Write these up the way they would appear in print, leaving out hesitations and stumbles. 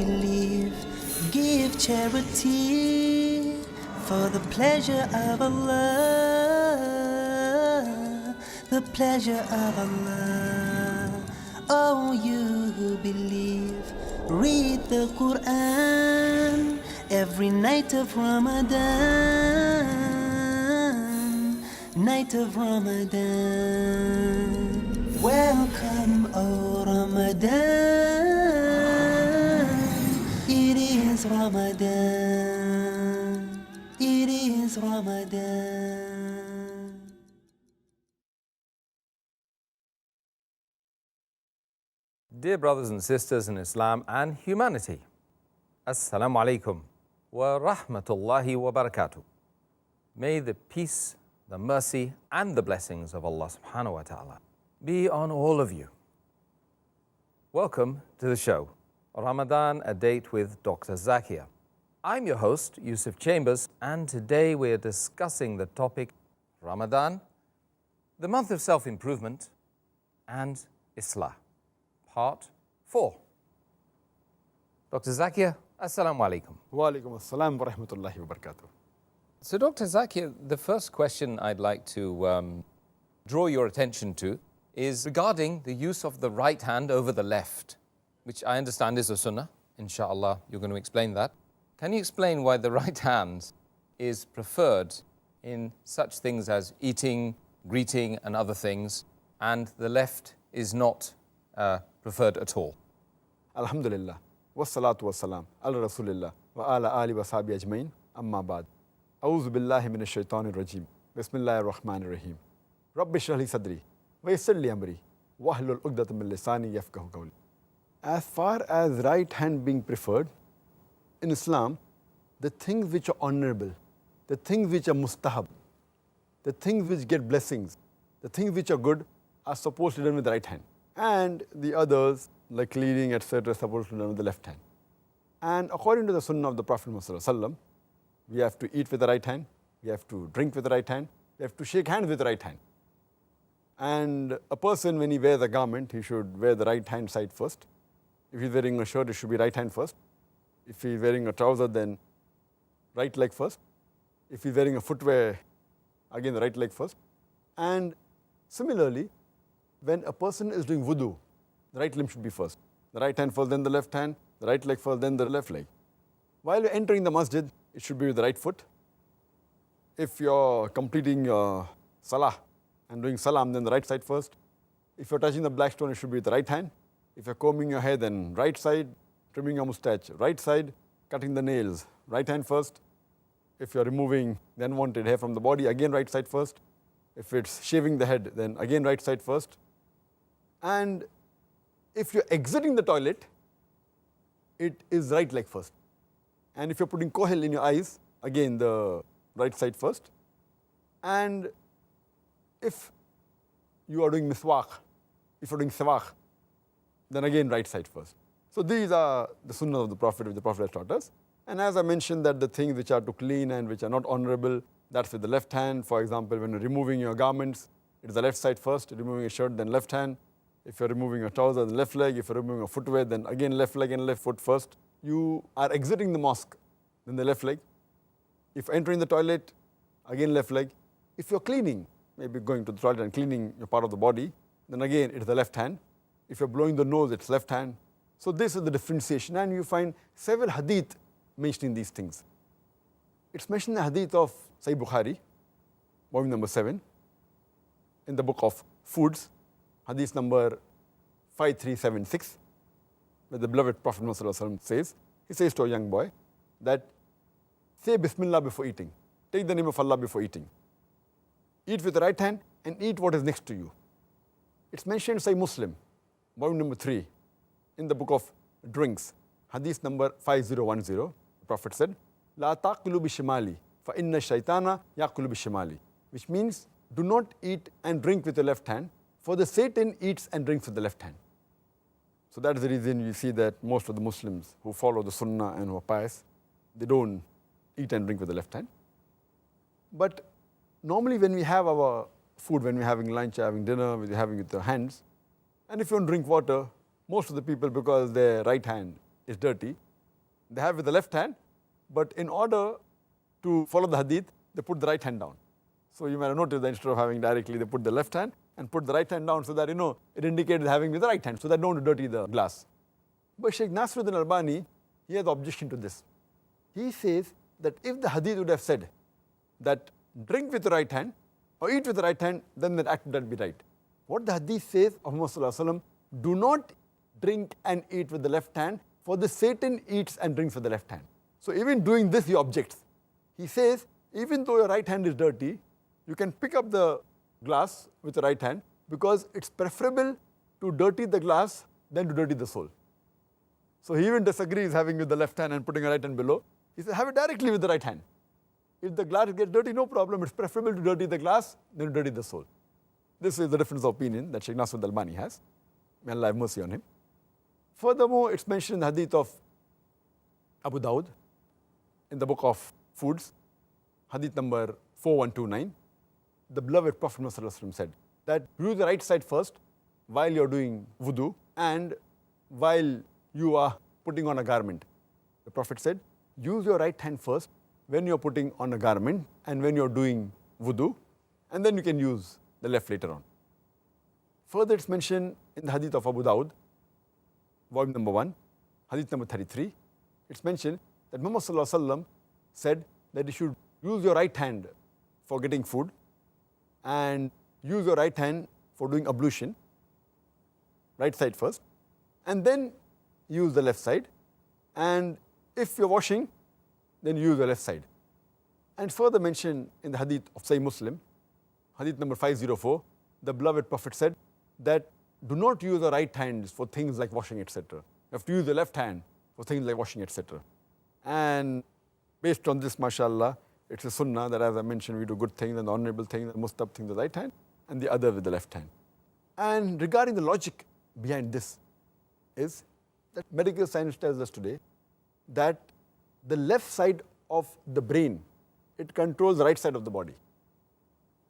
believe, give charity for the pleasure of Allah, the pleasure of Allah. Oh, you who believe, read the Quran every night of Ramadan, night of Ramadan. Welcome, O Ramadan. It is Ramadan. It is Ramadan. Dear brothers and sisters in Islam and humanity, Assalamu alaikum wa rahmatullahi wa barakatuh. May the peace, the mercy and the blessings of Allah subhanahu wa ta'ala be on all of you. Welcome to the show, Ramadan, a date with Dr. Zakir. I'm your host, Yusuf Chambers, and today we're discussing the topic Ramadan, the month of self-improvement, and Islah, part 4. Dr. Zakir, Assalamu alaikum. Wa alaikum assalam wa rahmatullahi wa barakatuh. So, Dr. Zakir, the first question I'd like to draw your attention to is regarding the use of the right hand over the left, which I understand is a sunnah. Inshallah, you're going to explain that. Can you explain why the right hand is preferred in such things as eating, greeting, and other things, and the left is not preferred at all? Alhamdulillah. Wassalatu wassalam. Ala Rasulillah. Wa ala ali wa sahbihi ajmain. Amma ba'd. A'udhu billahi minash shaitanir rajim. Bismillahir rahmanir rahim. Rabbi shrah li sadri. Wa yassir li amri. Wahlul 'uqdatam min lisani yafqahu qawli. As far as right hand being preferred, in Islam, the things which are honorable, the things which are mustahab, the things which get blessings, the things which are good are supposed to be done with the right hand. And the others, like cleaning, etc., are supposed to be done with the left hand. And according to the sunnah of the Prophet ﷺ, we have to eat with the right hand, we have to drink with the right hand, we have to shake hands with the right hand. And a person, when he wears a garment, he should wear the right hand side first. If he's wearing a shirt, it should be right hand first. If he's wearing a trouser, then right leg first. If he's wearing a footwear, again the right leg first. And similarly, when a person is doing wudu, the right limb should be first. The right hand first, then the left hand, the right leg first, then the left leg. While you're entering the masjid, it should be with the right foot. If you're completing your salah and doing salam, then the right side first. If you're touching the black stone, it should be with the right hand. If you're combing your hair, then right side. Trimming your mustache, right side. Cutting the nails, right hand first. If you're removing the unwanted hair from the body, again right side first. If it's shaving the head, then again right side first. And if you're exiting the toilet, it is right leg first. And if you're putting kohel in your eyes, again the right side first. And if you are doing miswak, if you're doing sawak, then again right side first. So these are the sunnah of the Prophet, which the Prophet has taught us. And as I mentioned, that the things which are to clean and which are not honorable, that's with the left hand. For example, when you're removing your garments, it's the left side first. Removing a shirt, then left hand. If you're removing a trouser, then left leg. If you're removing a footwear, then again left leg and left foot first. You are exiting the mosque, then the left leg. If entering the toilet, again left leg. If you're cleaning, maybe going to the toilet and cleaning your part of the body, then again it's the left hand. If you're blowing the nose, it's left hand. So this is the differentiation, and you find several hadith mentioning these things. It's mentioned in the hadith of Sahih Bukhari, volume number 7, in the book of foods, hadith number 5376, where the beloved Prophet ﷺ says, he says to a young boy that, say Bismillah before eating. Take the name of Allah before eating. Eat with the right hand and eat what is next to you. It's mentioned in Sahih Muslim, volume number 3, in the book of drinks, hadith number 5010, the Prophet said, La taqulu bishimali, fa inna shaytana yaqulu bishimali, which means, do not eat and drink with the left hand, for the Satan eats and drinks with the left hand. So that is the reason you see that most of the Muslims who follow the Sunnah and who are pious, they don't eat and drink with the left hand. But normally when we have our food, when we're having lunch, having dinner, we're having it with our hands, and if you don't drink water, most of the people, because their right hand is dirty, They have with the left hand, but in order to follow the hadith, they put the right hand down. So you might have noticed that instead of having directly, they put the left hand and put the right hand down so that, it indicates having with the right hand, so that don't dirty the glass. But Shaykh Nasruddin Albani, he has objection to this. He says that if the hadith would have said that drink with the right hand or eat with the right hand, then that act would be right. What the hadith says of Muhammad Sallallahu Alaihi Wasallam, do not drink and eat with the left hand, for the Satan eats and drinks with the left hand. So even doing this, he objects. He says, even though your right hand is dirty, you can pick up the glass with the right hand, because it's preferable to dirty the glass than to dirty the soul. So he even disagrees having with the left hand and putting a right hand below. He says, have it directly with the right hand. If the glass gets dirty, no problem. It's preferable to dirty the glass than to dirty the soul. This is the difference of opinion that Shaykh Nasruddin Albani has. May Allah have mercy on him. Furthermore, it's mentioned in the hadith of Abu Dawud, in the book of foods, hadith number 4129. The beloved Prophet Muhammad said that use the right side first while you're doing wudu and while you are putting on a garment. The Prophet said, use your right hand first when you're putting on a garment and when you're doing wudu, and then you can use the left later on. Further, it's mentioned in the hadith of Abu Dawud, volume number 1, hadith number 33. It's mentioned that Muhammad Sallallahu Alaihi Wasallam said that you should use your right hand for getting food and use your right hand for doing ablution, right side first, and then use the left side. And if you're washing, then use the left side. And further mentioned in the hadith of Sahih Muslim, hadith number 504, the beloved Prophet said that do not use the right hands for things like washing, etc. You have to use the left hand for things like washing, etc. And based on this, mashallah, it's a sunnah that, as I mentioned, we do good things and honorable things, and mustab things with the right hand, and the other with the left hand. And regarding the logic behind this is that medical science tells us today that the left side of the brain, it controls the right side of the body.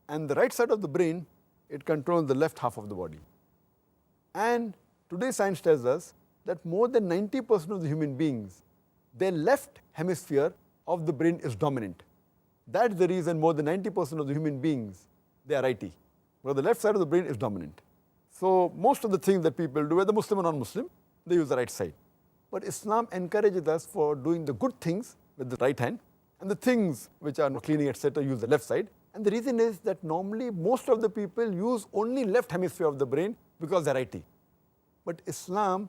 And the right side of the brain, it controls the left half of the body. And today science tells us that more than 90% of the human beings, their left hemisphere of the brain is dominant. That's the reason more than 90% of the human beings, they are righty. But the left side of the brain is dominant. So most of the things that people do, whether Muslim or non-Muslim, they use the right side. But Islam encourages us for doing the good things with the right hand, and the things which are cleaning, etc., use the left side. And the reason is that normally most of the people use only left hemisphere of the brain because they're righty. But Islam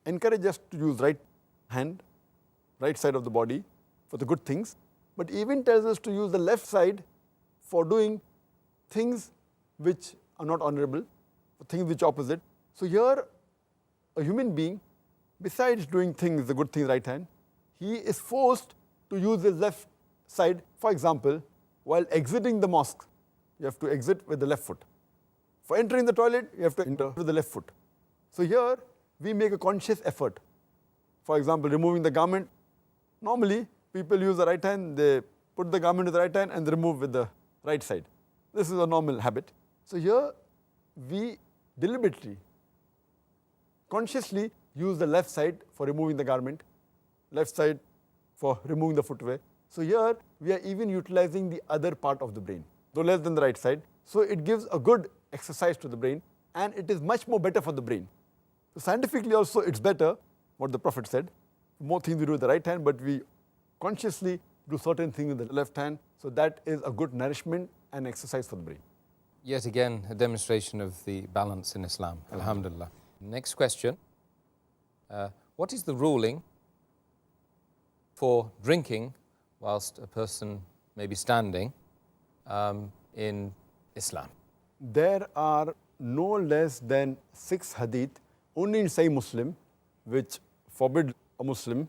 encourages us to use right hand, right side of the body for the good things, but even tells us to use the left side for doing things which are not honorable, for things which are opposite. So here, a human being, besides doing things, the good things right hand, he is forced to use his left side. For example, while exiting the mosque, you have to exit with the left foot. For entering the toilet, you have to enter with the left foot. So here, we make a conscious effort. For example, removing the garment. Normally, people use the right hand, they put the garment with the right hand and they remove with the right side. This is a normal habit. So here, we deliberately, consciously use the left side for removing the garment, left side for removing the footwear. So here, we are even utilizing the other part of the brain, though less than the right side. So it gives a good exercise to the brain, and it is much more better for the brain. So scientifically also, it's better, what the Prophet said. More things we do with the right hand, but we consciously do certain things with the left hand. So that is a good nourishment and exercise for the brain. Yet again, a demonstration of the balance in Islam. Alhamdulillah. Next question. What is the ruling for drinking whilst a person may be standing in Islam? There are no less than 6 hadith only in Sahih Muslim which forbid a Muslim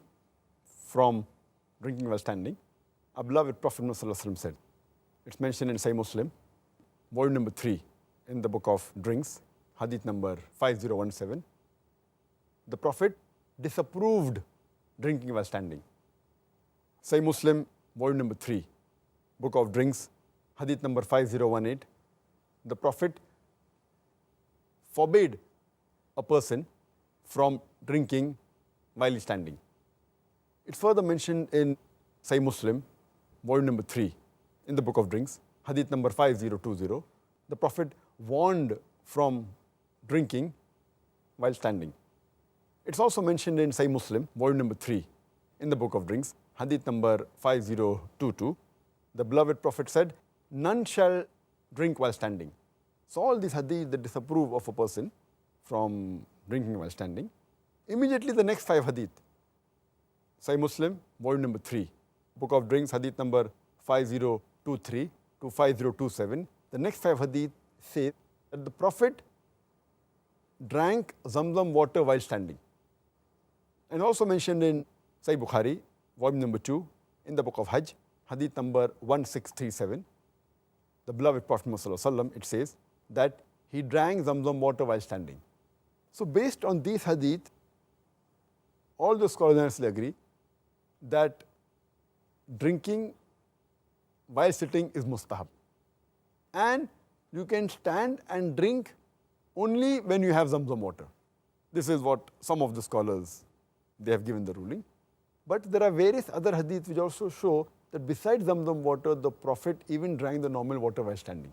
from drinking while standing. Our beloved Prophet Muhammad said, it's mentioned in Sahih Muslim, volume number 3 in the book of drinks, hadith number 5017. The Prophet disapproved drinking while standing. Sahih Muslim, volume number 3, book of drinks, hadith number 5018. The Prophet forbade a person from drinking while he's standing. It's further mentioned in Sahih Muslim, volume number 3, in the book of drinks, hadith number 5020. The Prophet warned from drinking while standing. It's also mentioned in Sahih Muslim, volume number 3, in the book of drinks, hadith number 5022. The beloved Prophet said, none shall drink while standing. So all these hadith that disapprove of a person from drinking while standing. Immediately the next 5 hadith, Sahih Muslim, volume number 3, book of drinks, hadith number 5023 to 5027. The next 5 hadith say that the Prophet drank Zamzam water while standing. And also mentioned in Sahih Bukhari, volume number 2, in the book of Hajj, hadith number 1637. The beloved Prophet Muhammad, it says that he drank Zamzam water while standing. So based on these hadith, all the scholars agree that drinking while sitting is mustahab. And you can stand and drink only when you have Zamzam water. This is what some of the scholars, they have given the ruling. But there are various other hadith which also show that besides Zamzam water, the Prophet even drank the normal water while standing.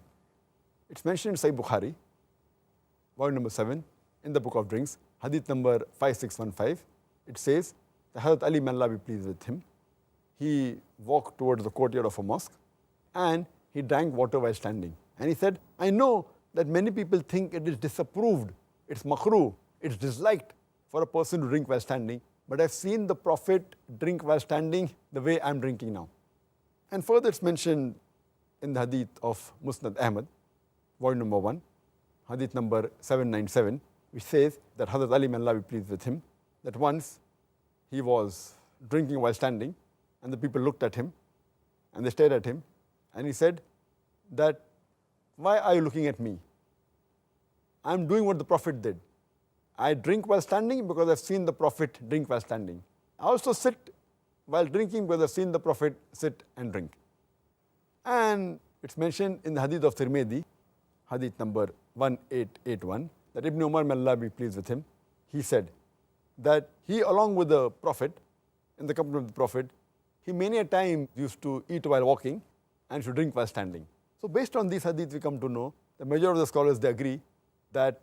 It's mentioned in Sahih Bukhari, volume number 7, in the book of drinks, hadith number 5615. It says that Hazrat Ali, may Allah be pleased with him, he walked towards the courtyard of a mosque and he drank water while standing. And he said, I know that many people think it is disapproved, it's makruh, it's disliked for a person to drink while standing, but I've seen the Prophet drink while standing the way I'm drinking now. And further it's mentioned in the hadith of Musnad Ahmad, volume number 1, hadith number 797, which says that Hazrat Ali, may Allah be pleased with him, that once he was drinking while standing and the people looked at him and they stared at him and he said that, why are you looking at me? I'm doing what the Prophet did. I drink while standing because I've seen the Prophet drink while standing. I also sit while drinking because I've seen the Prophet sit and drink. And it's mentioned in the hadith of Tirmidhi, hadith number 1881, that Ibn Umar, may Allah be pleased with him, he said that he, along with the Prophet, in the company of the Prophet, he many a time used to eat while walking and should drink while standing. So based on these hadith, we come to know, the majority of the scholars, they agree that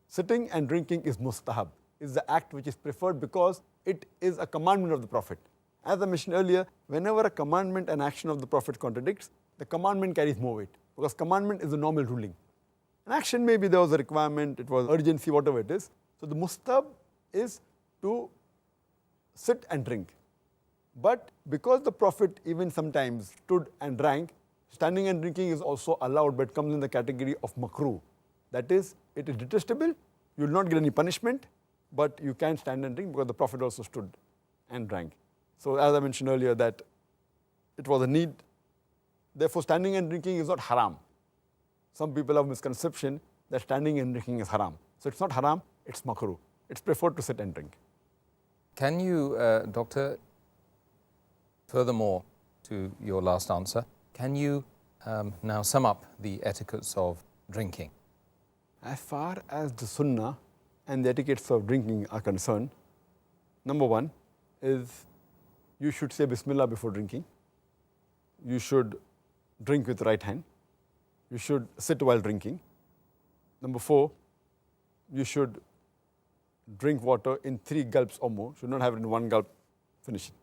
sitting and drinking is mustahab, is the act which is preferred because it is a commandment of the Prophet. As I mentioned earlier, whenever a commandment and action of the Prophet contradicts, the commandment carries more weight because commandment is the normal ruling. An action, maybe there was a requirement, it was urgency, whatever it is. So the mustahab is to sit and drink. But because the Prophet even sometimes stood and drank, standing and drinking is also allowed, but comes in the category of makruh. That is, it is detestable, you will not get any punishment, but you can stand and drink because the Prophet also stood and drank. So as I mentioned earlier that it was a need, therefore standing and drinking is not haram. Some people have misconception that standing and drinking is haram. So it's not haram, it's makruh. It's preferred to sit and drink. Can you, Doctor, furthermore to your last answer, can you now sum up the etiquettes of drinking? As far as the sunnah and the etiquettes of drinking are concerned, number 1 is you should say Bismillah before drinking. You should drink with right hand. You should sit while drinking. Number 4, you should drink water in 3 gulps or more. Should not have it in 1 gulp, finish it.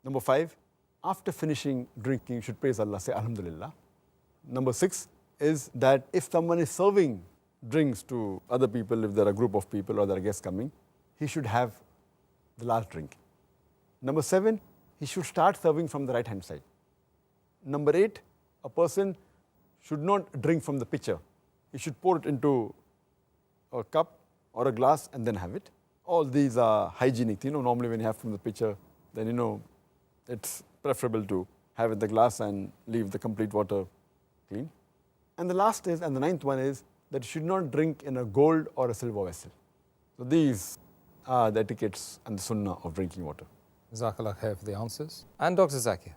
Number 5, after finishing drinking, you should praise Allah, say Alhamdulillah. Number 6 is that if someone is serving drinks to other people, if there are a group of people or there are guests coming, he should have the last drink. Number 7, he should start serving from the right hand side. Number 8, a person should not drink from the pitcher. He should pour it into a cup or a glass and then have it. All these are hygienic. Normally when you have from the pitcher, then it's preferable to have it in the glass and leave the complete water clean. And the last is, and the 9th one is, that you should not drink in a gold or a silver vessel. So these are the etiquettes and the sunnah of drinking water. Jazakallah khair for the answers. And Dr. Zakir,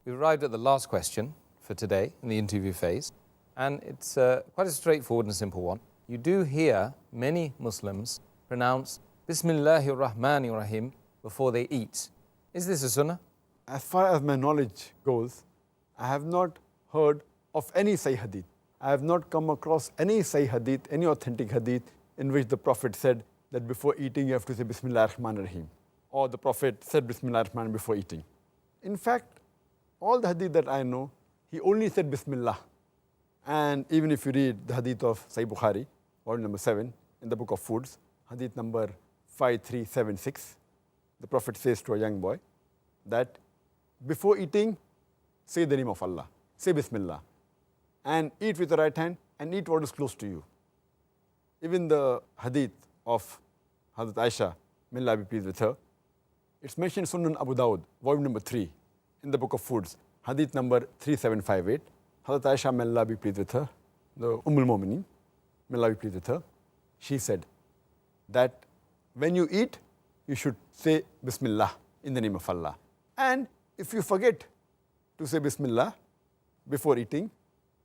we've arrived at the last question for today in the interview phase. And it's quite a straightforward and simple one. You do hear many Muslims pronounce Bismillahir Rahmanir Rahim before they eat. Is this a sunnah? As far as my knowledge goes, I have not heard of any Sahih Hadith. I have not come across any Sahih Hadith, any authentic Hadith in which the Prophet said that before eating you have to say Bismillah ar-Rahman ar-Rahim, or the Prophet said Bismillah ar-Rahman before eating. In fact, all the Hadith that I know, he only said Bismillah. And even if you read the Hadith of Sahih Bukhari, volume number 7, in the book of foods, Hadith number 5376, the Prophet says to a young boy that before eating, say the name of Allah, say Bismillah, and eat with the right hand and eat what is close to you. Even the Hadith of Hazrat Aisha, may Allah be pleased with her, it's mentioned in Sunan Abu Dawud, volume number 3, in the book of foods, Hadith number 3758. Hazrat Aisha, may Allah be pleased with her, the al-Mu'mineen, may Allah be pleased with her, she said that when you eat, you should say Bismillah in the name of Allah. And if you forget to say Bismillah before eating,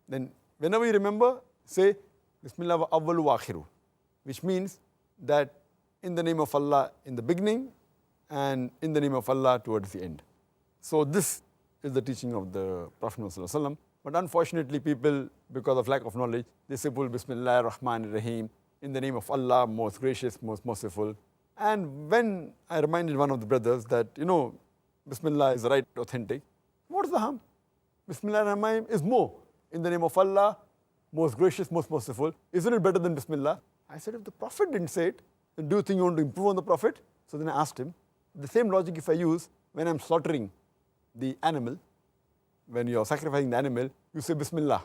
then whenever you remember, say Bismillah wa awwalu wa akhiru, which means that in the name of Allah in the beginning and in the name of Allah towards the end. So this is the teaching of the Prophet ﷺ. But unfortunately people, because of lack of knowledge, they say Bismillah ar-Rahman ar-Rahim, in the name of Allah, most gracious, most merciful. And when I reminded one of the brothers that, Bismillah is right, authentic, what's the harm? Bismillah ar-Rahman is more. In the name of Allah, most gracious, most merciful. Isn't it better than Bismillah? I said, if the Prophet didn't say it, then do you think you want to improve on the Prophet? So then I asked him, the same logic if I use when I'm slaughtering the animal, when you're sacrificing the animal, you say Bismillah.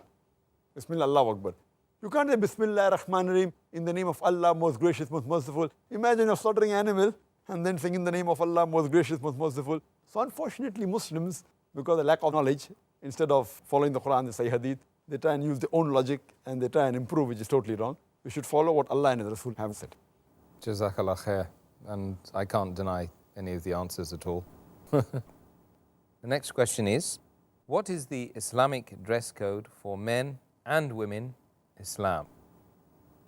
Bismillah, Allahu Akbar. You can't say Bismillah ar-Rahman ar-Rahim, in the name of Allah, most gracious, most merciful. Imagine you're slaughtering an animal and then saying in the name of Allah, most gracious, most merciful. So unfortunately Muslims, because of lack of knowledge, instead of following the Quran and the Sahih Hadith, they try and use their own logic and they try and improve, which is totally wrong. We should follow what Allah and His Rasul have said. Jazakallah khair. And I can't deny any of the answers at all. The next question is, what is the Islamic dress code for men and women Islam?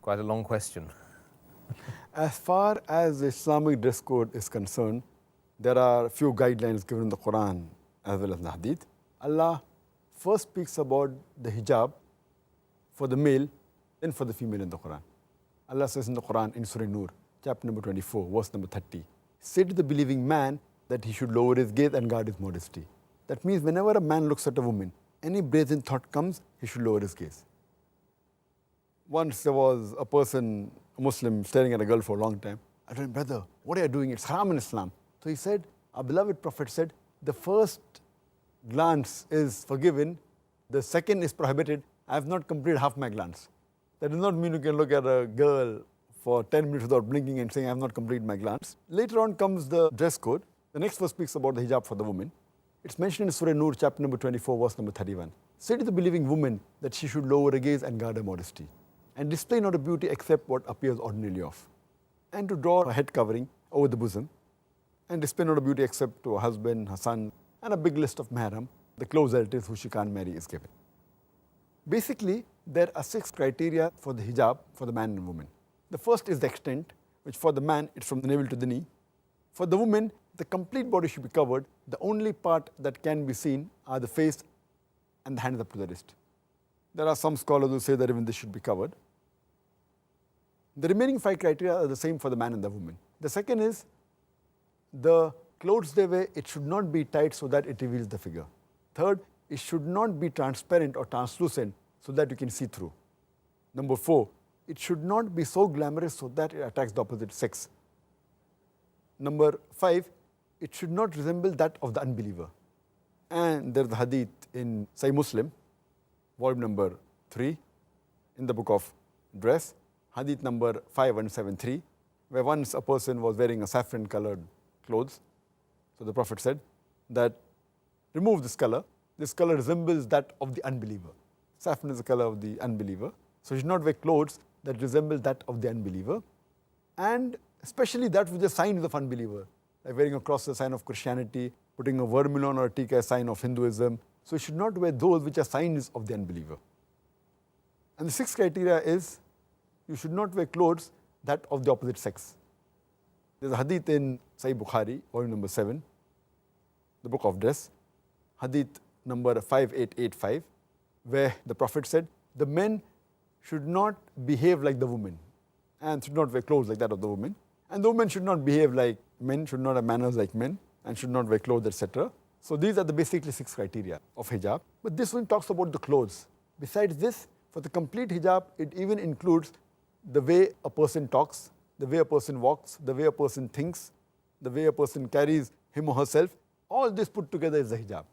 Quite a long question. As far as the Islamic dress code is concerned, there are a few guidelines given in the Quran as well as the Hadith. Allah first speaks about the hijab for the male, then for the female in the Quran. Allah says in the Quran in Surah Nur, chapter number 24, verse number 30, say to the believing man that he should lower his gaze and guard his modesty. That means whenever a man looks at a woman, any brazen thought comes, he should lower his gaze. Once there was a person, a Muslim, staring at a girl for a long time. I told him, brother, what are you doing? It's haram in Islam. So he said, our beloved Prophet said, the first glance is forgiven, the second is prohibited. I have not completed half my glance. That does not mean you can look at a girl for 10 minutes without blinking and saying, I have not completed my glance. Later on comes the dress code. The next verse speaks about the hijab for the woman. It's mentioned in Surah Nur, chapter number 24, verse number 31. Say to the believing woman that she should lower her gaze and guard her modesty, and display not a beauty except what appears ordinarily of, and to draw her head covering over the bosom, and display not a beauty except to her husband, her son, and a big list of mahram, the close relatives who she can't marry is given. Basically, there are 6 criteria for the hijab for the man and woman. The first is the extent, which for the man, it's from the navel to the knee. For the woman, the complete body should be covered. The only part that can be seen are the face and the hands up to the wrist. There are some scholars who say that even this should be covered. The remaining 5 criteria are the same for the man and the woman. The second is the clothes they wear, it should not be tight so that it reveals the figure. Third, it should not be transparent or translucent so that you can see through. Number 4, it should not be so glamorous so that it attracts the opposite sex. Number 5, it should not resemble that of the unbeliever. And there's the hadith in Sahih Muslim, volume number 3, in the book of dress, hadith number 5173, where once a person was wearing a saffron colored clothes. So the Prophet said that remove this color resembles that of the unbeliever. Saffron is the color of the unbeliever. So you should not wear clothes that resemble that of the unbeliever. And especially that which is signs of unbeliever. Like wearing a cross is a sign of Christianity, putting a vermilion or a tikka is a sign of Hinduism. So you should not wear those which are signs of the unbeliever. And the 6th criteria is you should not wear clothes that of the opposite sex. There's a hadith in Sahih Bukhari, volume number 7, the book of dress, hadith number 5885, where the Prophet said, the men should not behave like the women and should not wear clothes like that of the women. And the women should not behave like men, should not have manners like men, and should not wear clothes, etc. So these are the basically 6 criteria of hijab. But this one talks about the clothes. Besides this, for the complete hijab, it even includes the way a person talks, the way a person walks, the way a person thinks, the way a person carries him or herself. All this put together is the hijab.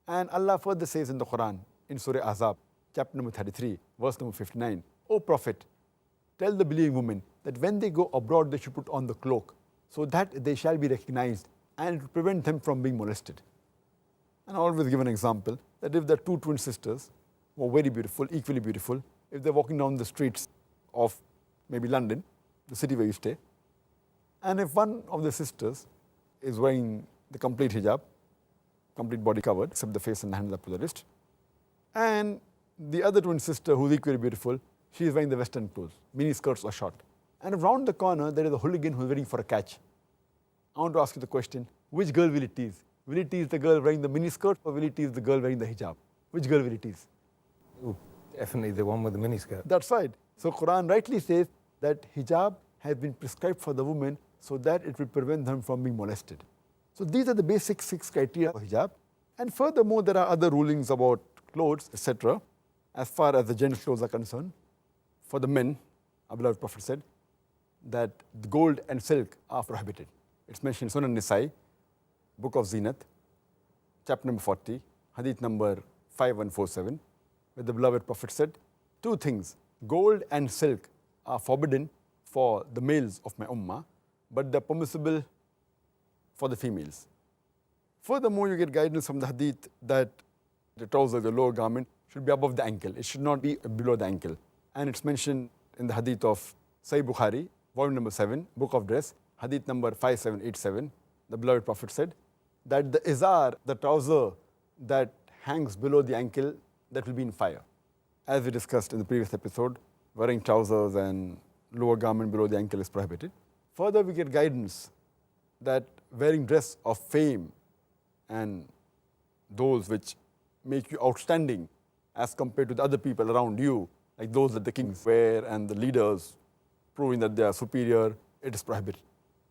And Allah further says in the Quran, in Surah Ahzab, chapter number 33, verse number 59, O Prophet, tell the believing women that when they go abroad, they should put on the cloak, so that they shall be recognized and it will prevent them from being molested. And I always give an example that if there are 2 twin sisters who are very beautiful, equally beautiful, if they're walking down the streets of maybe London, the city where you stay, and if one of the sisters is wearing the complete hijab, complete body covered, except the face and the hands up to the wrist, and the other twin sister who's equally beautiful, she is wearing the western clothes, mini skirts or short. And around the corner, there is a hooligan who's waiting for a catch. I want to ask you the question, which girl will it tease? Will it tease the girl wearing the mini skirt or will it tease the girl wearing the hijab? Which girl will it tease? Ooh, definitely the one with the miniskirt. That's right. So Quran rightly says that hijab has been prescribed for the woman so that it will prevent them from being molested. So these are the basic 6 criteria for hijab. And furthermore, there are other rulings about clothes, etc. As far as the gender clothes are concerned. For the men, our beloved Prophet said that the gold and silk are prohibited. It's mentioned in Sunan Nisai, book of Zinat, chapter number 40, hadith number 5147, where the beloved Prophet said, 2 things, gold and silk are forbidden for the males of my ummah, but they're permissible for the females. Furthermore, you get guidance from the hadith that the trousers, the lower garment, should be above the ankle. It should not be below the ankle. And it's mentioned in the hadith of Sahih Bukhari, volume number 7, book of dress, hadith number 5787. The beloved Prophet said that the izar, the trouser that hangs below the ankle, that will be in fire. As we discussed in the previous episode, wearing trousers and lower garment below the ankle is prohibited. Further, we get guidance that wearing dress of fame and those which make you outstanding as compared to the other people around you, like those that the kings wear and the leaders, proving that they are superior, it is prohibited.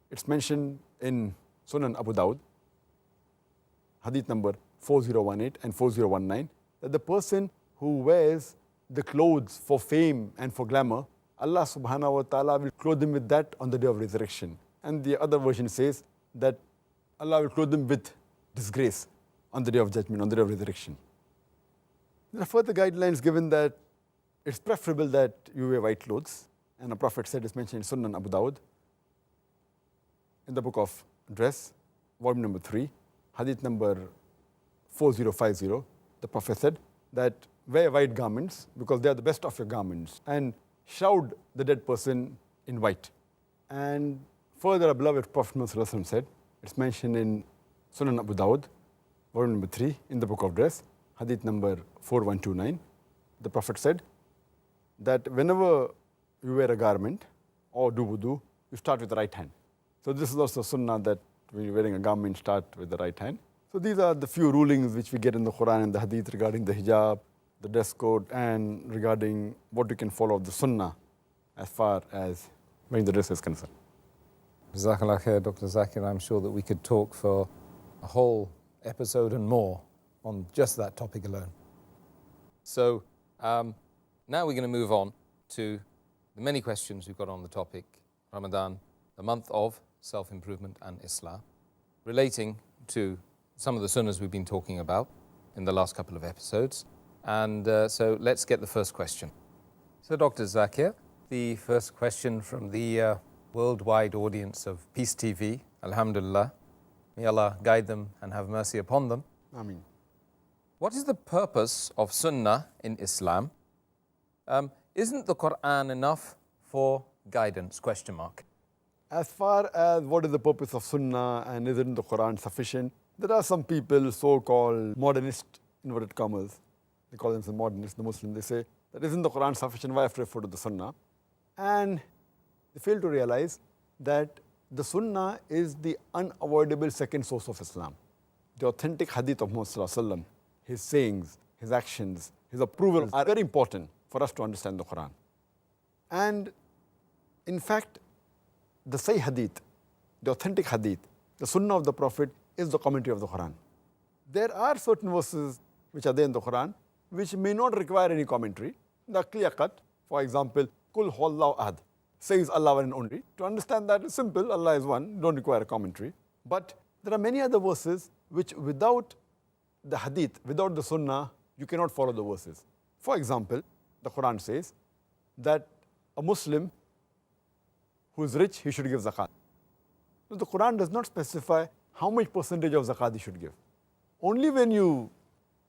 It's mentioned in Sunan Abu Dawud, hadith number 4018 and 4019, that the person who wears the clothes for fame and for glamour, Allah subhanahu wa ta'ala will clothe them with that on the day of resurrection. And the other version says that Allah will clothe them with disgrace on the day of judgment, on the day of resurrection. There are further guidelines given that it's preferable that you wear white clothes. And the Prophet said, it's mentioned in Sunan Abu Dawud, in the book of dress, volume number 3, hadith number 4050, the Prophet said that wear white garments because they are the best of your garments, and shroud the dead person in white. And further, our beloved Prophet Muhammad said, it's mentioned in Sunan Abu Dawud, volume number 3, in the book of dress, hadith number 4129, the Prophet said that whenever you wear a garment or do wudu, you start with the right hand. So this is also sunnah that when you're wearing a garment, start with the right hand. So these are the few rulings which we get in the Quran and the hadith regarding the hijab, the dress code, and regarding what you can follow of the sunnah as far as wearing the dress is concerned. Jazakallah khair, Dr. Zakir. I'm sure that we could talk for a whole episode and more on just that topic alone. So now we're going to move on to the many questions we've got on the topic, Ramadan, the month of self-improvement and Islam, relating to some of the sunnahs we've been talking about in the last couple of episodes. And so let's get the first question. So Dr. Zakir, the first question from the worldwide audience of Peace TV, Alhamdulillah, may Allah guide them and have mercy upon them. Ameen. What is the purpose of sunnah in Islam? Isn't the Quran enough for guidance? Question mark. As far as what is the purpose of sunnah and isn't the Quran sufficient, there are some people, so-called modernist, inverted commas, they call themselves modernists, the Muslims, they say that isn't the Quran sufficient, why have to refer to the sunnah? And they fail to realize that the Sunnah is the unavoidable second source of Islam. The authentic hadith of Muhammad Sallallahu Alaihi Wasallam, his sayings, his actions, his approvals are very important for us to understand the Quran. And in fact, the Sahih hadith, the authentic hadith, the Sunnah of the Prophet is the commentary of the Quran. There are certain verses which are there in the Quran which may not require any commentary. The clear cut, for example, Kul Huwallahu Ahad, says Allah one and only. To understand that is simple, Allah is one, don't require a commentary. But there are many other verses which without the hadith, without the Sunnah, you cannot follow the verses. For example, the Quran says that a Muslim who is rich, he should give zakat. Now, the Quran does not specify how much percentage of zakat he should give. Only when you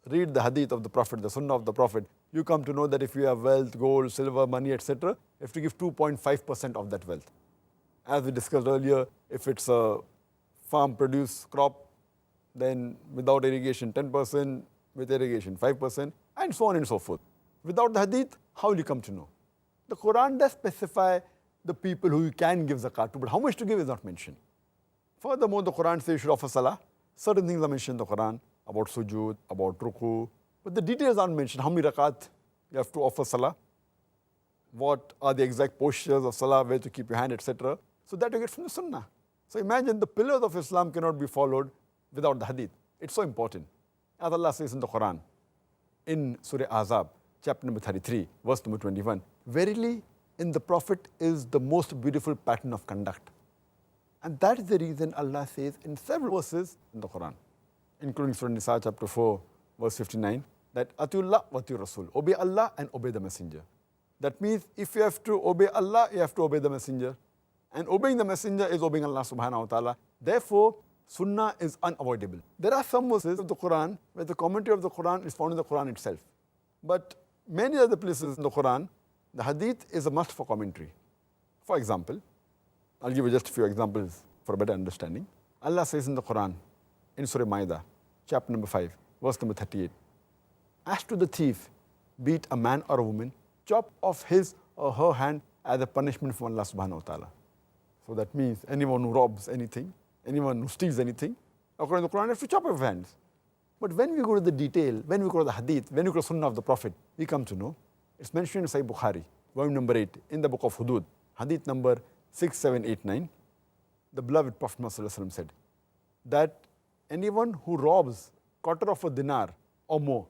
read the hadith of the Prophet, the Sunnah of the Prophet, you come to know that if you have wealth, gold, silver, money, etc., you have to give 2.5% of that wealth. As we discussed earlier, if it's a farm produce crop, then without irrigation 10%, with irrigation 5%, and so on and so forth. Without the hadith, how will you come to know? The Quran does specify the people who you can give zakat to, but how much to give is not mentioned. Furthermore, the Quran says you should offer salah. Certain things are mentioned in the Quran, about sujood, about ruku, but the details aren't mentioned. How many rakat you have to offer salah, what are the exact postures of salah, where to keep your hand, etc. So that you get from the Sunnah. So imagine the pillars of Islam cannot be followed without the hadith. It's so important. As Allah says in the Quran, in Surah Azab, chapter number 33, verse number 21, verily in the Prophet is the most beautiful pattern of conduct. And that is the reason Allah says in several verses in the Quran, including Surah Nisa chapter 4, verse 59, that Atiullah wa atiur Rasul, obey Allah and obey the Messenger. That means if you have to obey Allah, you have to obey the Messenger. And obeying the Messenger is obeying Allah subhanahu wa ta'ala. Therefore, Sunnah is unavoidable. There are some verses of the Quran where the commentary of the Quran is found in the Quran itself. But many other places in the Quran, the hadith is a must for commentary. For example, I'll give you just a few examples for a better understanding. Allah says in the Quran, in Surah Ma'idah, chapter number 5, verse number 38, as to the thief, be it a man or a woman, chop off his or her hand as a punishment from Allah subhanahu wa ta'ala. So that means anyone who robs anything, anyone who steals anything, according to the Quran, has to chop off hands. But when we go to the detail, when we go to the hadith, when we go to the Sunnah of the Prophet, we come to know, it's mentioned in Sahih Bukhari, volume number 8, in the book of Hudud, hadith number 6789, the beloved Prophet Muhammad said that anyone who robs quarter of a dinar or more,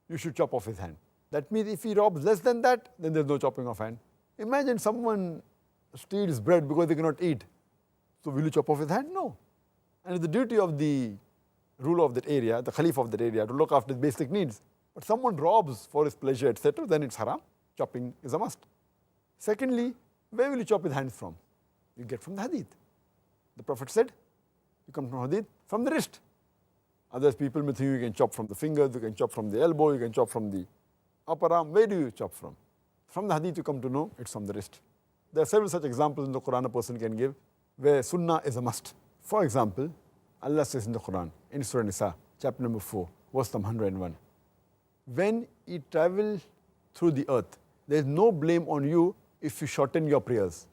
you should chop off his hand. That means if he robs less than that, then there's no chopping of hand. Imagine someone steals bread because they cannot eat. So will you chop off his hand? No. And it's the duty of the ruler of that area, the Khalifa of that area, to look after his basic needs. But someone robs for his pleasure, etc., then it's haram. Chopping is a must. Secondly, where will you chop his hands from? You get from the hadith. The Prophet said, you come from hadith, from the wrist. Others people may think you can chop from the fingers, you can chop from the elbow, you can chop from the upper arm. Where do you chop from? From the hadith you come to know it's from the wrist. There are several such examples in the Quran a person can give where Sunnah is a must. For example, Allah says in the Quran, in Surah Nisa, chapter number 4, verse number 101, when you travel through the earth, there is no blame on you if you shorten your prayers,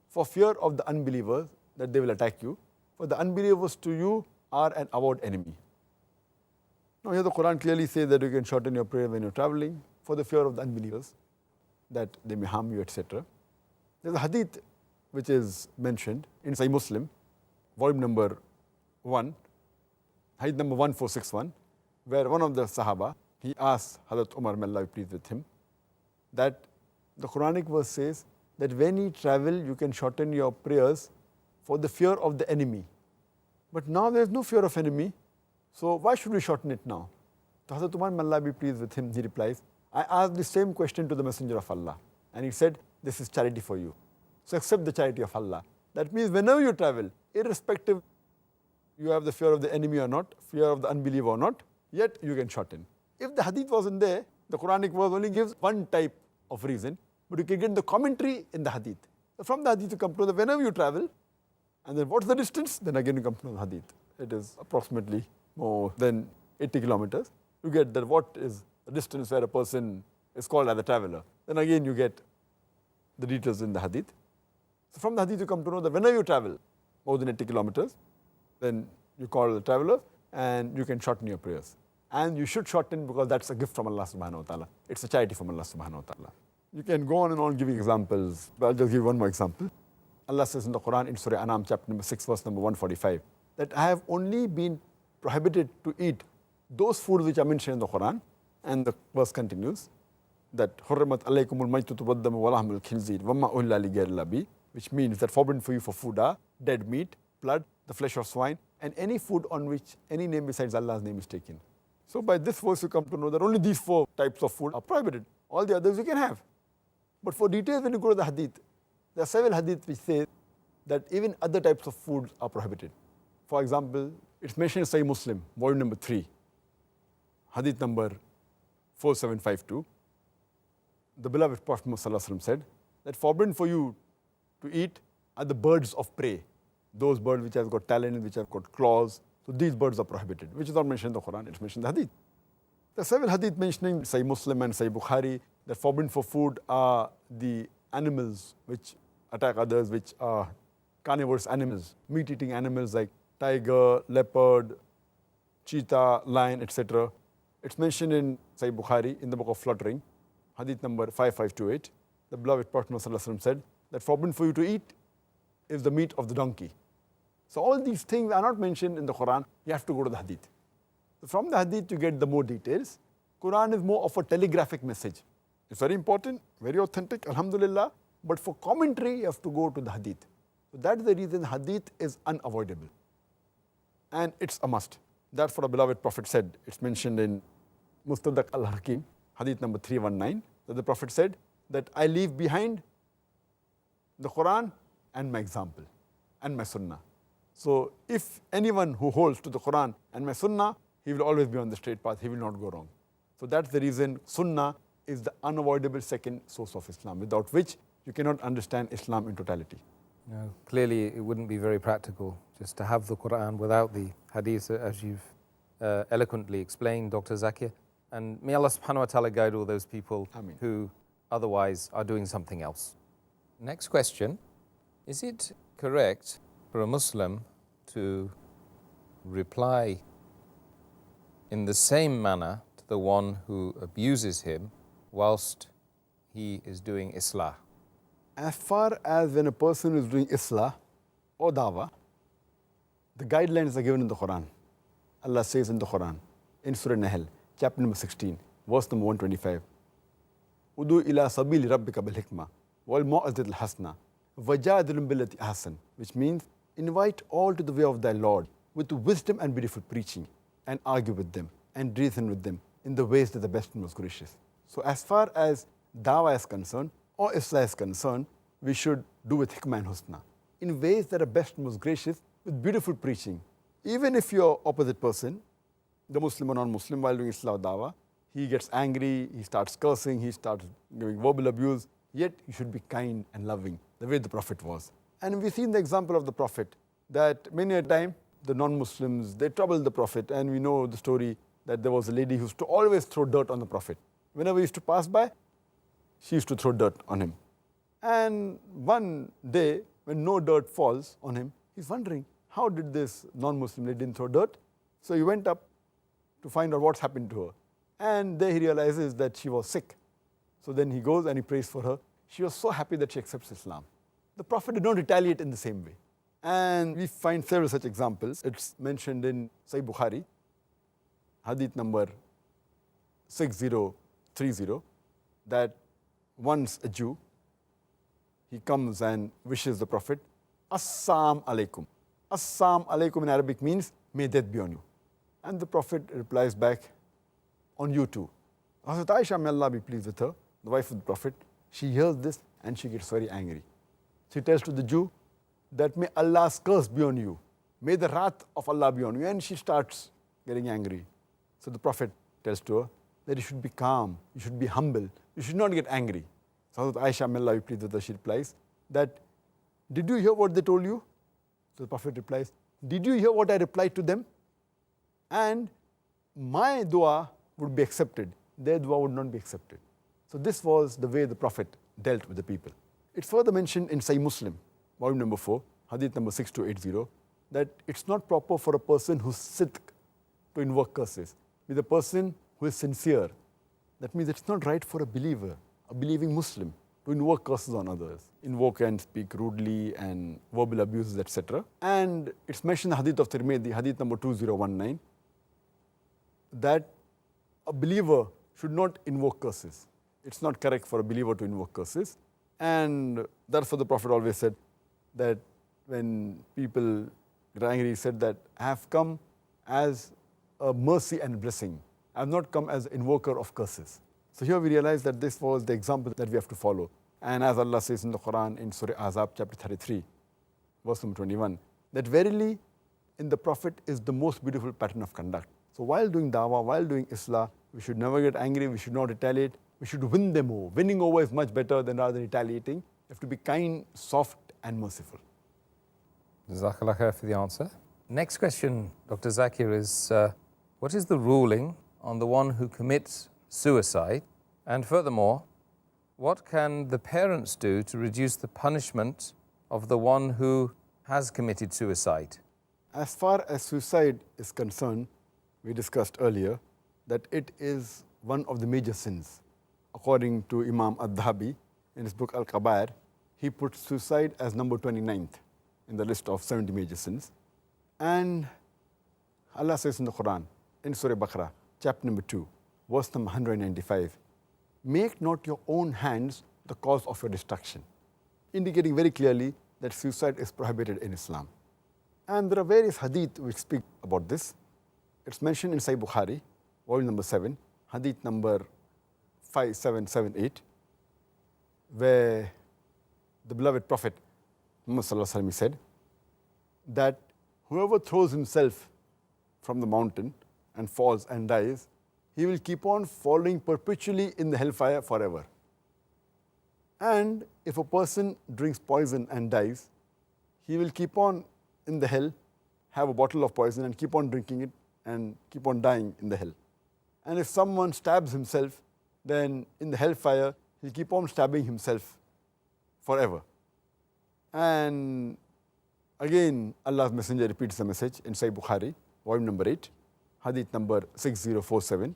for fear of the unbelievers that they will attack you, for the unbelievers to you are an avowed enemy. Now here the Quran clearly says that you can shorten your prayer when you're traveling, for the fear of the unbelievers, that they may harm you, etc. There's a hadith which is mentioned in Sahih Muslim, volume number 1, hadith number 1461, where one of the Sahaba, he asked Hazrat Umar, may Allah be pleased with him, that the Quranic verse says that when you travel, you can shorten your prayers for the fear of the enemy. But now there is no fear of enemy, so why should we shorten it now? So Hazrat Umar, may Allah be pleased with him, he replies, I asked the same question to the Messenger of Allah, and he said, this is charity for you. So accept the charity of Allah. That means whenever you travel, irrespective you have the fear of the enemy or not, fear of the unbeliever or not, yet you can shorten. If the hadith wasn't there, the Quranic verse only gives one type of reason, but you can get the commentary in the hadith. So from the hadith you come to the whenever you travel, and then what's the distance? Then again you come to the hadith. It is approximately more than 80 kilometers. You get that what is the distance where a person is called as a traveler. Then again you get the details in the hadith. So from the hadith you come to know that whenever you travel more than 80 kilometers, then you call the traveler and you can shorten your prayers. And you should shorten because that's a gift from Allah subhanahu wa ta'ala. It's a charity from Allah subhanahu wa ta'ala. You can go on and on giving examples, but I'll just give one more example. Allah says in the Quran in Surah An'am chapter number 6 verse number 145 that I have only been prohibited to eat those foods which are mentioned in the Quran, and the verse continues that حُرِّمَتْ عَلَيْكُمُ الْمَيْتُةُ وَالدَّمُ وَلَحْمُ الْخِنْزِيرِ وَمَا أُهِلَّ لِغَيْرِ اللَّهِ بِهِ, which means that forbidden for you for food are dead meat, blood, the flesh of swine, and any food on which any name besides Allah's name is taken. So by this verse you come to know that only these 4 types of food are prohibited. All the others you can have. But for details when you go to the hadith, there are several hadiths which say that even other types of foods are prohibited. For example, it's mentioned in Sahih Muslim, volume number 3, hadith number 4752. The beloved Prophet Muhammad said that forbidden for you to eat are the birds of prey. Those birds which have got talons, which have got claws. So these birds are prohibited, which is not mentioned in the Quran, it's mentioned in the hadith. There are several hadith mentioning Sahih Muslim and Sahih Bukhari that forbidden for food are the animals which attack others, which are carnivorous animals, meat-eating animals like tiger, leopard, cheetah, lion, etc. It's mentioned in Sahih Bukhari in the book of slaughtering, hadith number 5528. The beloved Prophet Muhammad said that forbidden for you to eat is the meat of the donkey. So all these things are not mentioned in the Quran. You have to go to the hadith. So from the hadith you get the more details. Quran is more of a telegraphic message. It's very important, very authentic, alhamdulillah. But for commentary you have to go to the hadith. So that's the reason hadith is unavoidable. And it's a must. That's what our beloved Prophet said. It's mentioned in Mustadrak al-Hakim, hadith number 319, that the Prophet said that I leave behind the Quran and my example and my sunnah. So if anyone who holds to the Quran and my sunnah, he will always be on the straight path, he will not go wrong. So that's the reason sunnah is the unavoidable second source of Islam, without which you cannot understand Islam in totality. No, clearly it wouldn't be very practical just to have the Quran without the hadith, as you've eloquently explained, Dr. Zakir. And may Allah subhanahu wa ta'ala guide all those people Ameen. who otherwise are doing something else. Next question. Is it correct for a Muslim to reply in the same manner to the one who abuses him whilst he is doing Islah? As far as when a person is doing Islah or Dawah, the guidelines are given in the Quran. Allah says in the Quran, in Surah Nahl, chapter number 16, verse number 125, Udu ila sabili rabbika bil hikmah wal mu'azzat al hasna wajadilum billati ahsan, which means invite all to the way of thy Lord with wisdom and beautiful preaching, and argue with them and reason with them in the ways that the best and most gracious. So as far as Dawah is concerned or Islah is concerned, we should do with hikmah and husna, in ways that are best and most gracious, with beautiful preaching. Even if your opposite person, the Muslim or non-Muslim, while doing Islah or Dawah, he gets angry, he starts cursing, he starts giving verbal abuse, yet you should be kind and loving, the way the Prophet was. And we've seen the example of the Prophet, that many a time the non-Muslims, they troubled the Prophet, and we know the story that there was a lady who used to always throw dirt on the Prophet. Whenever he used to pass by, she used to throw dirt on him. And one day, when no dirt falls on him, he's wondering, how did this non-Muslim lady didn't throw dirt? So he went up to find out what's happened to her. And there he realizes that she was sick. So then he goes and he prays for her. She was so happy that she accepts Islam. The Prophet did not retaliate in the same way. And we find several such examples. It's mentioned in Sahih Bukhari, hadith number 6030, that once a Jew, he comes and wishes the Prophet, Assam alaikum. Assam alaikum in Arabic means, may death be on you. And the Prophet replies back, on you too. Hazrat Aisha, may Allah be pleased with her, the wife of the Prophet, she hears this and she gets very angry. She tells to the Jew that may Allah's curse be on you. May the wrath of Allah be on you. And she starts getting angry. So the Prophet tells to her that you should be calm, you should be humble, you should not get angry. So Hazrat Aisha, may Allah be pleased with her, she replies that, did you hear what they told you? So the Prophet replies, did you hear what I replied to them? And my dua would be accepted, their dua would not be accepted. So this was the way the Prophet dealt with the people. It's further mentioned in Sahih Muslim, volume number 4, hadith number 6280, that it's not proper for a person who's sidq to invoke curses. With a person who is sincere, that means it's not right for a believer, a believing Muslim, to invoke curses on others, invoke and speak rudely and verbal abuses, etc. And it's mentioned in the hadith of Tirmidhi, hadith number 2019, that a believer should not invoke curses. It's not correct for a believer to invoke curses. And therefore the Prophet always said that when people get angry, he said that I have come as a mercy and blessing. I have not come as an invoker of curses. So here we realize that this was the example that we have to follow. And as Allah says in the Quran in Surah Ahzab chapter 33, verse number 21, that verily in the Prophet is the most beautiful pattern of conduct. So while doing dawah, while doing islah, we should never get angry, we should not retaliate, we should win them over. Winning over is much better than rather retaliating. You have to be kind, soft and merciful. Jazakallah khair for the answer. Next question, Dr. Zakir, is what is the ruling on the one who commits suicide? And furthermore, what can the parents do to reduce the punishment of the one who has committed suicide? As far as suicide is concerned, we discussed earlier that it is one of the major sins. According to Imam Ad-Dhahabi in his book Al-Kabair, he put suicide as number 29th in the list of 70 major sins. And Allah says in the Quran, in Surah Baqarah, chapter number 2, verse number 195, make not your own hands the cause of your destruction, indicating very clearly that suicide is prohibited in Islam. And there are various hadith which speak about this. It's mentioned in Sahih Bukhari, volume number 7, hadith number 5778, where the beloved Prophet Muhammad Sallallahu Alaihi Wasallam said that whoever throws himself from the mountain and falls and dies, he will keep on falling perpetually in the hellfire forever. And if a person drinks poison and dies, he will keep on in the hell, have a bottle of poison and keep on drinking it and keep on dying in the hell. And if someone stabs himself, then in the hellfire, he'll keep on stabbing himself forever. And again, Allah's Messenger repeats the message in Sahih Bukhari, volume number 8, hadith number 6047,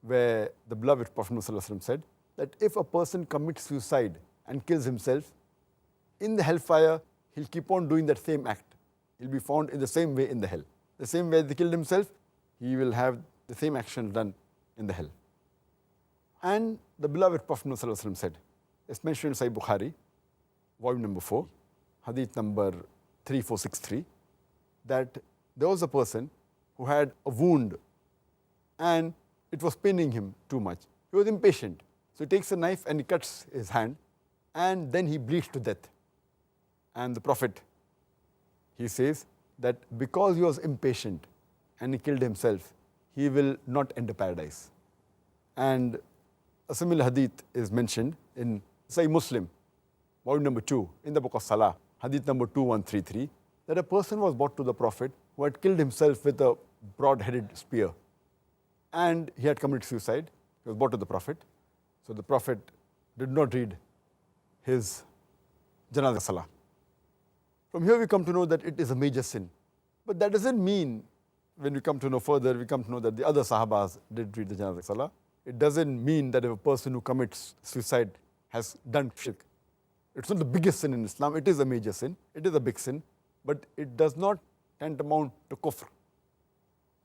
where the beloved Prophet ﷺ said that if a person commits suicide and kills himself, in the hellfire, he'll keep on doing that same act. He'll be found in the same way in the hell. The same way he killed himself, he will have the same action done in the hell. And the beloved Prophet ﷺ said, it's mentioned in Sahih Bukhari, volume number 4, hadith number 3463, that there was a person who had a wound and it was paining him too much. He was impatient. So he takes a knife and he cuts his hand and then he bleeds to death. And the Prophet, he says that because he was impatient and he killed himself, he will not enter paradise. And a similar hadith is mentioned in Sahih Muslim, volume number 2, in the book of Salah, hadith number 2133, that a person was brought to the Prophet who had killed himself with a broad-headed spear. And he had committed suicide. He was brought to the Prophet. So the Prophet did not read his Janazah Salah. From here we come to know that it is a major sin. But that doesn't mean, when we come to know further, we come to know that the other Sahabas did read the Janazah Salah. It doesn't mean that if a person who commits suicide has done shirk. It's not the biggest sin in Islam. It is a major sin. It is a big sin. But it does not tantamount to kufr.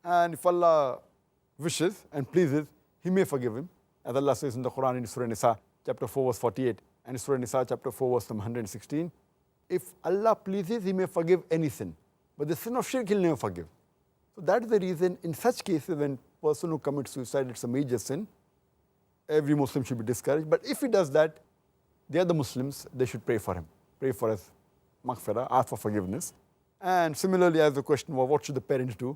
And if Allah wishes and pleases, He may forgive him. As Allah says in the Quran in Surah Nisa, chapter 4, verse 48, and Surah Nisa, chapter 4, verse 116, if Allah pleases, He may forgive any sin. But the sin of shirk, He'll never forgive. So that is the reason, in such cases, when a person who commits suicide, it's a major sin, every Muslim should be discouraged. But if he does that, the other Muslims, they should pray for him. Pray for his maghfirah, ask for forgiveness. And similarly, as the question was, what should the parents do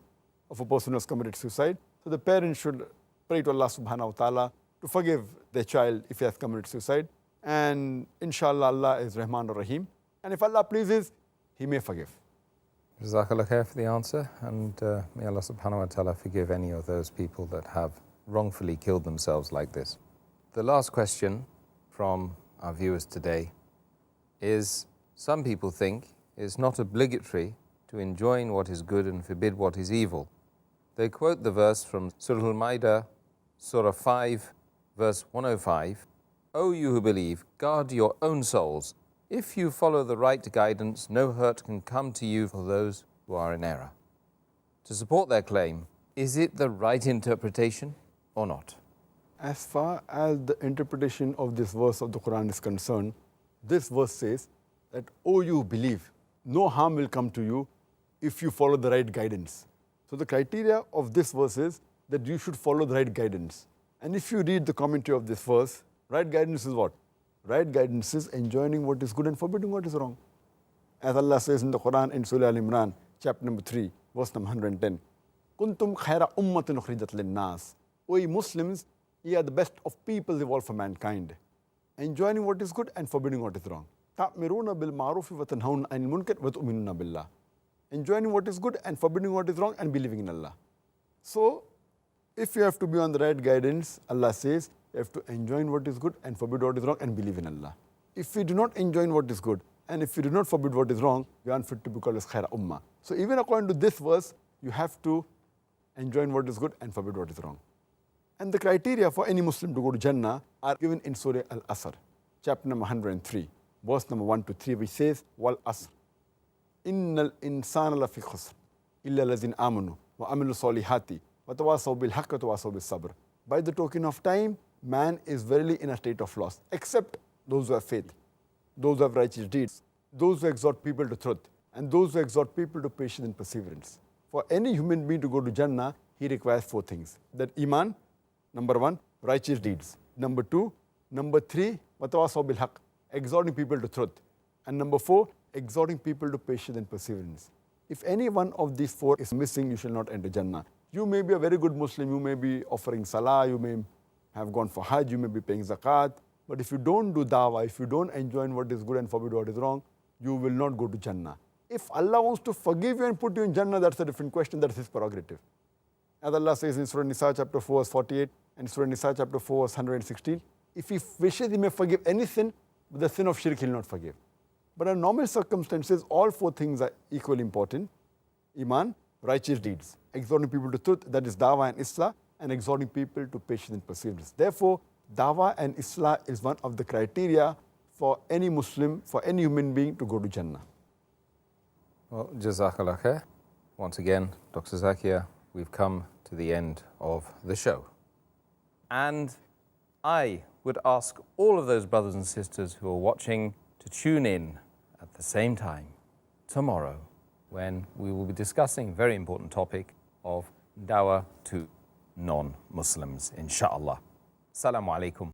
of a person who has committed suicide? So the parents should pray to Allah subhanahu wa ta'ala to forgive their child if he has committed suicide. And inshallah, Allah is Rahman ar-Rahim. And if Allah pleases, He may forgive. Jazakallah khair for the answer, and may Allah subhanahu wa ta'ala forgive any of those people that have wrongfully killed themselves like this. The last question from our viewers today is, some people think it's not obligatory to enjoin what is good and forbid what is evil. They quote the verse from Surah Al-Ma'idah, Surah 5, verse 105, O you who believe, guard your own souls. If you follow the right guidance, no hurt can come to you for those who are in error. To support their claim, is it the right interpretation or not? As far as the interpretation of this verse of the Quran is concerned, this verse says that, oh, you believe, no harm will come to you if you follow the right guidance. So the criteria of this verse is that you should follow the right guidance. And if you read the commentary of this verse, right guidance is what? Right guidance is enjoining what is good and forbidding what is wrong. As Allah says in the Quran in Surah Al-Imran, chapter number 3, verse number 110, Kuntum khaira ummatin ukhrijat linnas. O ye Muslims, ye are the best of people evolved for mankind, enjoining what is good and forbidding what is wrong. Ta'miruna bil ma'rufi wa tanhauna 'anil munkar wa tu'minuna billah. Enjoining what is good and forbidding what is wrong and believing in Allah. So, if you have to be on the right guidance, Allah says, you have to enjoin what is good and forbid what is wrong and believe in Allah. If we do not enjoin what is good and if we do not forbid what is wrong, we are unfit to be called as khaira ummah. So even according to this verse, you have to enjoin what is good and forbid what is wrong. And the criteria for any Muslim to go to Jannah are given in Surah Al-Asr, chapter number 103, verse number 1 to 3, which says, Wal Asr, Innal insana lafi khusr, illa lazin amanu, wa amilu salihati, wa tawasaw bil haqq wa tawasaw bil sabr. By the token of time, man is verily in a state of loss, except those who have faith, those who have righteous deeds, those who exhort people to truth, and those who exhort people to patience and perseverance. For any human being to go to Jannah, he requires 4 things. That Iman, number 1, righteous deeds. Number 2, number 3, watawasaw bil haqq, exhorting people to truth. And number 4, exhorting people to patience and perseverance. If any one of these 4 is missing, you shall not enter Jannah. You may be a very good Muslim, you may be offering salah, you may have gone for Hajj, you may be paying zakat, but if you don't do dawah, if you don't enjoin what is good and forbid what is wrong, you will not go to Jannah. If Allah wants to forgive you and put you in Jannah, that's a different question, that's His prerogative. As Allah says in Surah Nisa chapter 4 verse 48 and Surah Nisa chapter 4 verse 116, if He wishes, He may forgive any sin, but the sin of shirk He will not forgive. But in normal circumstances, all 4 things are equally important. Iman, righteous deeds, exhorting people to truth, that is dawah and islah, and exhorting people to patience and perseverance. Therefore, dawah and islah is one of the criteria for any Muslim, for any human being to go to Jannah. Well, Jazakallah khair. Once again, Dr. Zakir, we've come to the end of the show. And I would ask all of those brothers and sisters who are watching to tune in at the same time tomorrow when we will be discussing a very important topic of dawah to non-Muslims, inshallah. Assalamu alaikum.